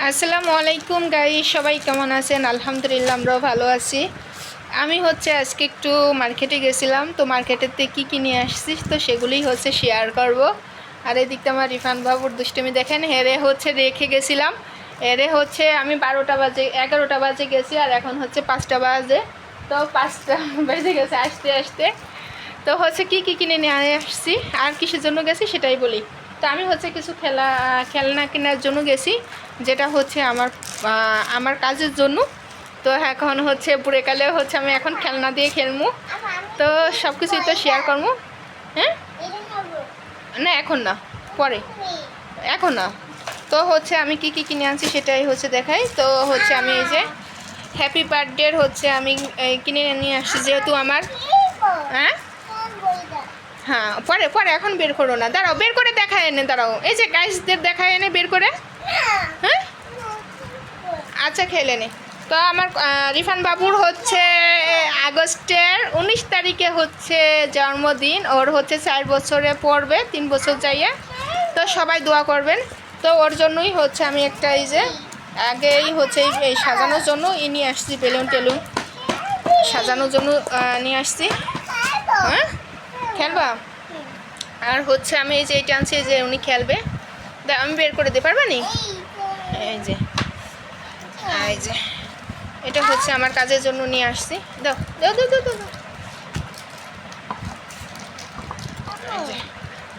আসসালামু আলাইকুম গাইস, সবাই কেমন আছেন? আলহামদুলিল্লাহ, আমরাও ভালো আছি। আমি আজকে একটু মার্কেটে গেছিলাম, তো মার্কেটেতে কী কী নিয়ে আসছি তো সেগুলোই শেয়ার করব। আর এদিকটা আমার রিফান বাবুর দুষ্টুমি দেখেন, হেরে রেখে গেছিলাম। এরে আমি 11টা বাজে গেছি, আর এখন 5টা বাজে। তো 5টা বেজে গেছে আসতে আসতে। তো কী কী কিনে নিয়ে আসছি আর কিসের জন্য গেছি সেটাই বলি। তো আমি কিছু খেলনা কেনার জন্য গেছি, যেটা আমার কাজের জন্য। তো এখন পুরেকালে আমি এখন খেলনা দিয়ে খেলবো, তো সব কিছুই তো শেয়ার করবো। হ্যাঁ, না এখন না, পরে, এখন না। তো আমি কি কি কিনে আনছি সেটাই দেখাই। তো আমি এই যে হ্যাপি বার্থডের আমি কিনে নিয়ে আসছি, যেহেতু আমার। হ্যাঁ হ্যাঁ, পরে পরে, এখন বের করো না, দাঁড়াও, বের করে দেখায় এনে, দাঁড়াও, এই যে গাইসদের দেখায় এনে বের করে। হ্যাঁ আচ্ছা, খেলে নে। তো আমার রিফান বাবুর আগস্টের 19 তারিখে জন্মদিন। ওর 4 বছরে পড়বে, 3 বছর যাইয়ে। তো সবাই দোয়া করবেন। তো ওর জন্যই আমি একটা এই যে আগেই এই সাজানোর জন্য নিয়ে আসছি, বেলুন টেলুন সাজানোর জন্য নিয়ে আসছি। হ্যাঁ, খেলবা? আর আমি এই যে এটা আনছি যে উনি খেলবে। আমি বের করে দিতে পারবা নি? এই যে এই যে এটা আমার কাজের জন্য নিয়ে আসছি। দাও দাও দাও দাও দাও।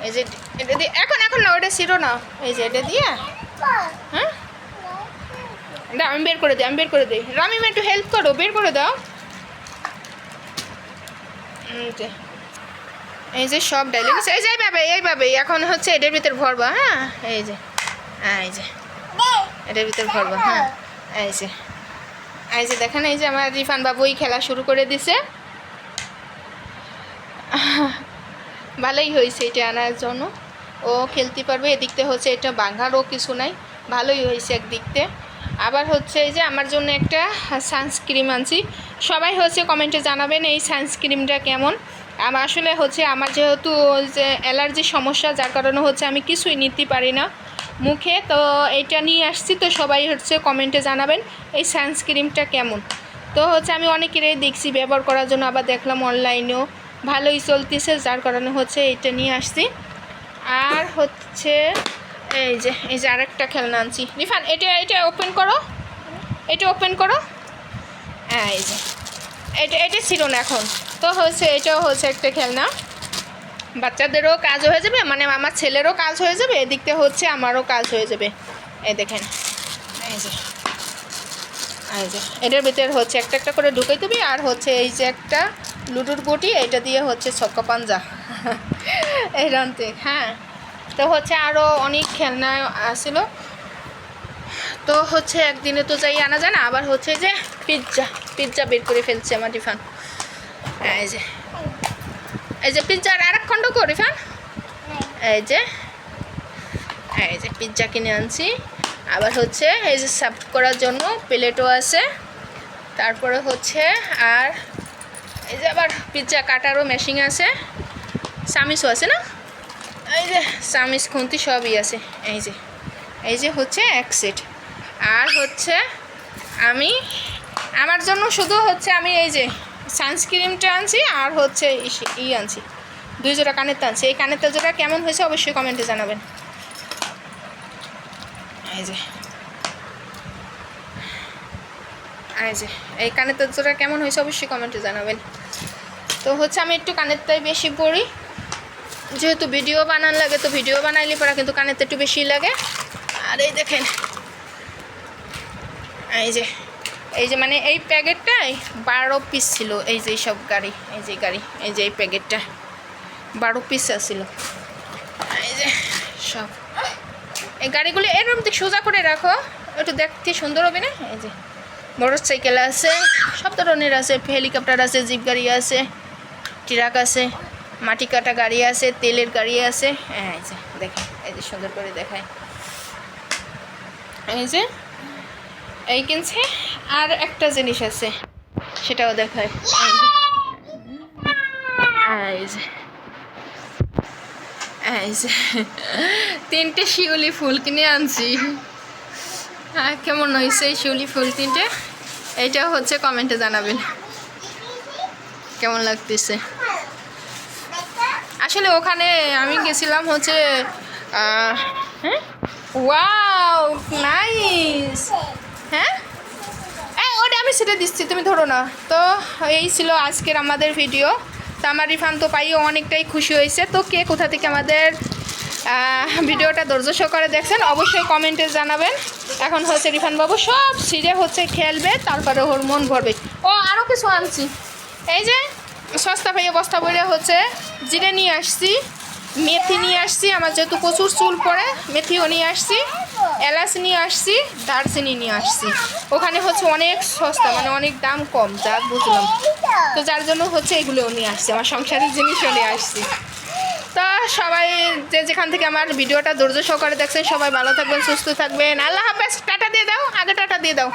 এই যে এটা দিয়ে, এখন এখন না, ওটা ছিল না। এই যে এটা দিয়ে, হ্যাঁ দাও, আমি বের করে দিই, আমি বের করে দিই। রামিমা একটু হেল্প করো, বের করে দাও। এই যে সব ডাইলেক্ট, এই যে এইভাবে এখন এটার ভিতর ভরবা। হ্যাঁ, এই যে এই যে এটার ভিতর ভরবা। হ্যাঁ, এই যে দেখেন, এই যে আমার রিফান বাবুই খেলা শুরু করে দিছে। ভালোই হয়েছে এটা আনার জন্য, ও খেলতে পারবে। এদিকতে এটা ভাঙারও কিছু নাই, ভালোই হয়েছে একদিকতে। আবার এই যে আমার জন্য একটা সানস্ক্রিম আনছি। সবাই কমেন্টে জানাবেন এই সানস্ক্রিমটা কেমন। আমার আসলে আমার যেহেতু যে অ্যালার্জির সমস্যা, যার কারণে আমি কিছুই নিতে পারি না মুখে। তো এটা নিয়ে আসছি, তো সবাই কমেন্টে জানাবেন এই সানস্ক্রিমটা কেমন। তো আমি অনেকেরই দেখছি ব্যবহার করার জন্য, আবার দেখলাম অনলাইনেও ভালোই চলতেছে, যার কারণে এটা নিয়ে আসছি। আর এই যে আরেকটা খেলনা আনছি। রিফান, এটা ওপেন করো, এটা ওপেন করো। এই যে এটা ছিল না এখন। তো এটাও একটা খেলনা, বাচ্চাদেরও কাজ হয়ে যাবে, মানে আমার ছেলেরও কাজ হয়ে যাবে, এদিকতে আমারও কাজ হয়ে যাবে। এই দেখেন, এই যে এটার ভিতরে একটা একটা করে ঢুকাই দিবি। আর এই যে একটা লুডুর গুটি, এটা দিয়ে ছক্কা পাঞ্জা এই রানতে। হ্যাঁ, তো আরও অনেক খেলনা আসছিল। তো একদিনে তো যাই আনা যায় না। আবার যে পিৎজা বের করে ফেলছে আমার রিফান। এই যে পিৎজার আর এক খণ্ড কো রিফান। এই যে পিৎজা কিনে আনছি। আবার এই যে সার্ভ করার জন্য প্লেটও আছে। তারপরে আর এই যে আবার পিৎজা কাটারও মেশিন আছে, চামিচও আছে না। এই যে চামিচ খুন্তি সবই আছে। এই যে এক সেট। আর আমি আমার জন্য শুধু আমি এই যে সানস্ক্রিমটা আনছি, আর আনছি 2 জোড়া কানের তো আনছি। এই কানের তো জোড়া কেমন হয়েছে অবশ্যই কমেন্টে জানাবেন। এই কানের তো জোড়া কেমন হয়েছে অবশ্যই কমেন্টে জানাবেন। তো আমি একটু কানেরটাই বেশি পড়ি, যেহেতু ভিডিও বানান লাগে, তো ভিডিও বানাইলে পরে কিন্তু কানেরটা একটু বেশি লাগে। আর এই দেখেন, এই যে মানে এই প্যাকেটটাই 12 পিস ছিল। এই যে সব গাড়ি, এই যে এই প্যাকেটটা 12 পিস আসছিল। এই যে সব এই গাড়িগুলি এরকম সোজা করে রাখো, একটু দেখতে সুন্দর হবে না। এই যে মোটর সাইকেল আছে, সব ধরনের আছে, হেলিকপ্টার আছে, জিপ গাড়ি আছে, ট্রাক আছে, মাটি কাটা গাড়ি আছে, তেলের গাড়ি আছে। এই যে দেখেন, এই যে সুন্দর করে দেখায়। এই যে এই কিনছে। আর একটা জিনিস আছে, সেটাও দেখায়। এই যে 3টে শিউলি ফুল কিনে আনছি। কেমন হয়েছে এই শিউলি ফুল তিনটে, এইটা হচ্ছে কমেন্টে জানাবেন কেমন লাগতেছে। আসলে ওখানে আমি গেছিলাম হচ্ছে হ্যাঁ, ওয়াও নাইস। হ্যাঁ ওটা আমি সেটা দিচ্ছি, তুমি ধরো না। তো এই ছিল আজকের আমাদের ভিডিও। তো আমার রিফান তো পাইও অনেকটাই খুশি হয়েছে। তো কে কোথা থেকে আমাদের ভিডিওটা ধৈর্য সহকারে দেখছেন অবশ্যই কমেন্টে জানাবেন। এখন হচ্ছে রিফান বাবু সব ছিঁড়ে হচ্ছে খেলবে, তারপরে ওর মন ভরবে। ও আরও কিছু আনছি, এই যে সস্তা পাইয়ে বস্তা বইরে হচ্ছে জিরে নিয়ে আসছি, মেথি নিয়ে আসছি, আমার যেহেতু প্রচুর চুল পড়ে মেথিও নিয়ে আসছি, এলাচ নিয়ে আসছি, দারচিনি নিয়ে আসছি। ওখানে হচ্ছে অনেক সস্তা, মানে অনেক দাম কম, যা বুঝলাম। তো যার জন্য হচ্ছে এগুলোও নিয়ে আসছি, আমার সংসারের জিনিসও নিয়ে আসছি। তা সবাই যে যেখান থেকে আমার ভিডিওটা ধৈর্য সহকারে দেখছেন সবাই ভালো থাকবেন, সুস্থ থাকবেন। আল্লাহ হাফেজ, টাটা দিয়ে দাও, আগে টাটা দিয়ে দাও।